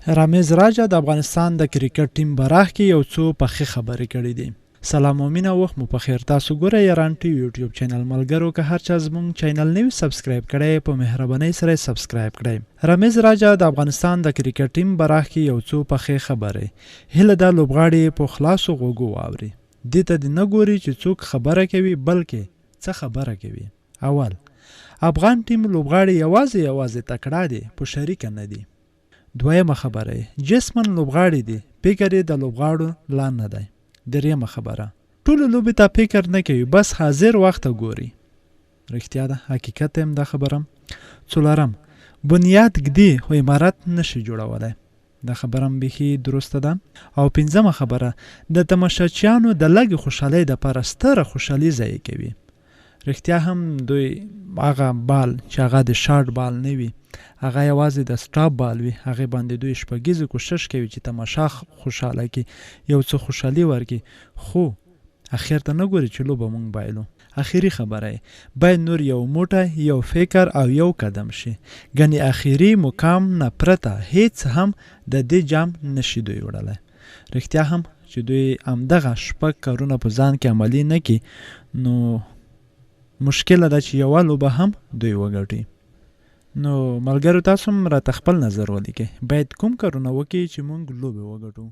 رامیز راجا د افغانستان د کرکټ ټیم براخ کې یو څو پخې خبرې کړې دي. سلام او مینه وخت مو په خیر. تاسو ګوره یاران ټي یوټیوب چینل ملګرو که هر چا زموږ چینل نوی سبسکرایب کړئ په مهربانۍ سره سبسکرایب کړئ. رامیز راجا د افغانستان د کرکټ ټیم براخ کې یو څو پخې خبرې هله د لوبغاړي په خلاصو غوږو واوري. دې ته د نه ګوري چې څوک خبره کوي بلکې څه خبره کوي. اول افغان ټیم لوبغاړي یوازې تکړه دي په شریکه نه دي. دویمه خبره جسمن لوبغاړي دي فکر یې د لوبغاړو لا نه دی. دریمه خبره ټولو لوبې ته فکر نه کوي بس حاضر وخت ګوري. رښتیا ده حقیقت هم دا خبره. څلورم بنیاد ږدي خو عمارت نشي جوړولی. دا خبره هم بیخي درسته ده. او پنځمه خبره د تماشاچیانو د لږې خوشحالۍ دپاره ستره خوشحالي ضایع کوي. رښتیا هم دوی هغه بال چې هغه د شاټ بال نه وي هغه یوازې د سټاپ بال وي هغې باندې دوی شپږیزې کوشش کوي چې تماشا خوشحاله کړي یو څه خوشحالي ورکړي خو اخر ته نه ګوري چې لوبه موږ بایلو. اخري خبره باید نور یو موټی یو فکر او یو قدم شي. ګنې اخري مقام نه پرته هیڅ هم د دې جام نشي دوی وړلی. رښتیا هم چې دوی همدغه شپږ کارونه په ځان کې عملي نه کړي نو مشکله ده چې یوه لوبه هم دوی وګټي. نو ملګرو تاسو هم راته خپل نظر ولیکئ باید کوم کارونه وکړي چې موږ لوبې وګټو.